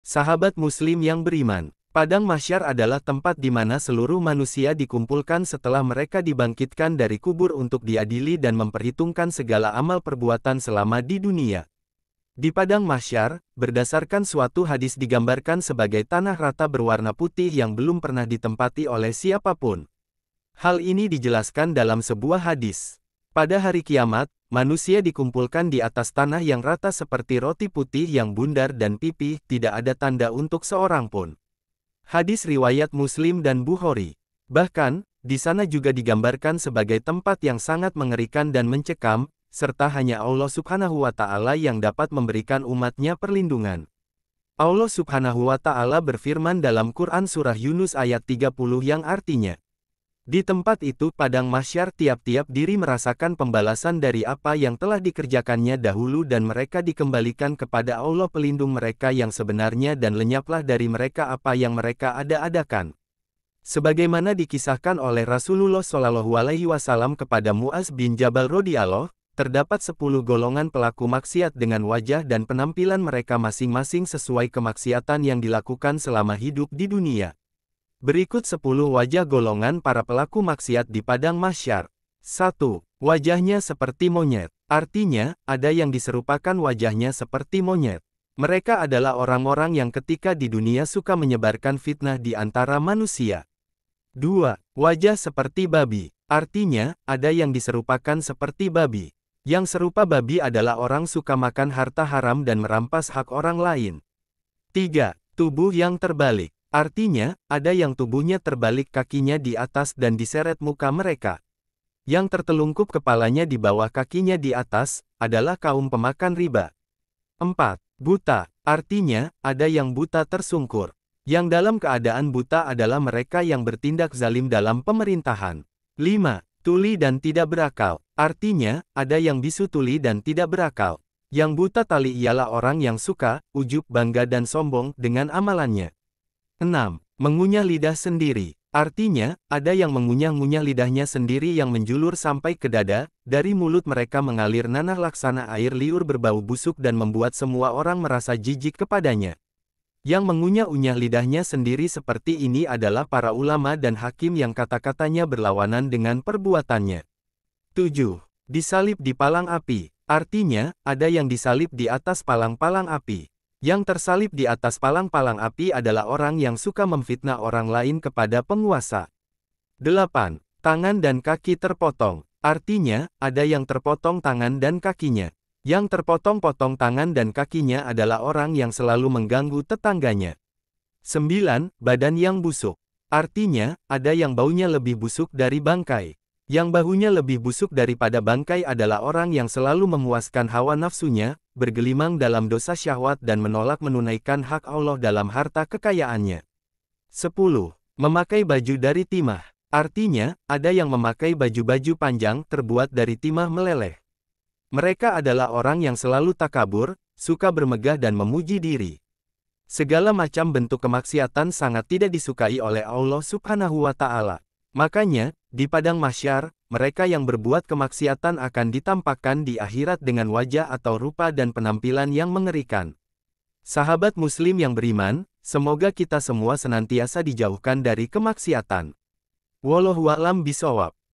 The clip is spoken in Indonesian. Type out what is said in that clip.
Sahabat Muslim yang beriman, Padang Mahsyar adalah tempat di mana seluruh manusia dikumpulkan setelah mereka dibangkitkan dari kubur untuk diadili dan memperhitungkan segala amal perbuatan selama di dunia. Di Padang Mahsyar, berdasarkan suatu hadis digambarkan sebagai tanah rata berwarna putih yang belum pernah ditempati oleh siapapun. Hal ini dijelaskan dalam sebuah hadis. Pada hari kiamat, manusia dikumpulkan di atas tanah yang rata seperti roti putih yang bundar dan pipih, tidak ada tanda untuk seorang pun. Hadis riwayat Muslim dan Bukhari. Bahkan, di sana juga digambarkan sebagai tempat yang sangat mengerikan dan mencekam, serta hanya Allah Subhanahu wa Ta'ala yang dapat memberikan umatnya perlindungan. Allah Subhanahu wa Ta'ala berfirman dalam Quran Surah Yunus ayat 30 yang artinya, di tempat itu Padang Mahsyar tiap-tiap diri merasakan pembalasan dari apa yang telah dikerjakannya dahulu dan mereka dikembalikan kepada Allah pelindung mereka yang sebenarnya dan lenyaplah dari mereka apa yang mereka ada-adakan. Sebagaimana dikisahkan oleh Rasulullah Shallallahu Alaihi Wasallam kepada Muaz bin Jabal radhiyallahu, terdapat 10 golongan pelaku maksiat dengan wajah dan penampilan mereka masing-masing sesuai kemaksiatan yang dilakukan selama hidup di dunia. Berikut 10 wajah golongan para pelaku maksiat di Padang Mahsyar. 1. Wajahnya seperti monyet. Artinya, ada yang diserupakan wajahnya seperti monyet. Mereka adalah orang-orang yang ketika di dunia suka menyebarkan fitnah di antara manusia. 2. Wajah seperti babi. Artinya, ada yang diserupakan seperti babi. Yang serupa babi adalah orang suka makan harta haram dan merampas hak orang lain. 3. Tubuh yang terbalik. Artinya, ada yang tubuhnya terbalik kakinya di atas dan diseret muka mereka. Yang tertelungkup kepalanya di bawah kakinya di atas, adalah kaum pemakan riba. 4. Buta. Artinya, ada yang buta tersungkur. Yang dalam keadaan buta adalah mereka yang bertindak zalim dalam pemerintahan. 5. Tuli dan tidak berakal. Artinya, ada yang bisu tuli dan tidak berakal. Yang buta tali ialah orang yang suka, ujub, bangga dan sombong dengan amalannya. 6. Mengunyah lidah sendiri. Artinya, ada yang mengunyah-ngunyah lidahnya sendiri yang menjulur sampai ke dada, dari mulut mereka mengalir nanah laksana air liur berbau busuk dan membuat semua orang merasa jijik kepadanya. Yang mengunyah-unyah lidahnya sendiri seperti ini adalah para ulama dan hakim yang kata-katanya berlawanan dengan perbuatannya. 7. Disalib di palang api. Artinya, ada yang disalib di atas palang-palang api. Yang tersalib di atas palang-palang api adalah orang yang suka memfitnah orang lain kepada penguasa. 8. Tangan dan kaki terpotong. Artinya, ada yang terpotong tangan dan kakinya. Yang terpotong-potong tangan dan kakinya adalah orang yang selalu mengganggu tetangganya. 9. Badan yang busuk. Artinya, ada yang baunya lebih busuk dari bangkai. Yang bahunya lebih busuk daripada bangkai adalah orang yang selalu memuaskan hawa nafsunya, bergelimang dalam dosa syahwat dan menolak menunaikan hak Allah dalam harta kekayaannya. 10. Memakai baju dari timah. Artinya, ada yang memakai baju-baju panjang terbuat dari timah meleleh. Mereka adalah orang yang selalu takabur, suka bermegah dan memuji diri. Segala macam bentuk kemaksiatan sangat tidak disukai oleh Allah Subhanahu wa Ta'ala. Makanya, di Padang Mahsyar, mereka yang berbuat kemaksiatan akan ditampakkan di akhirat dengan wajah atau rupa dan penampilan yang mengerikan. Sahabat Muslim yang beriman, semoga kita semua senantiasa dijauhkan dari kemaksiatan. Wallahu a'lam bishawab.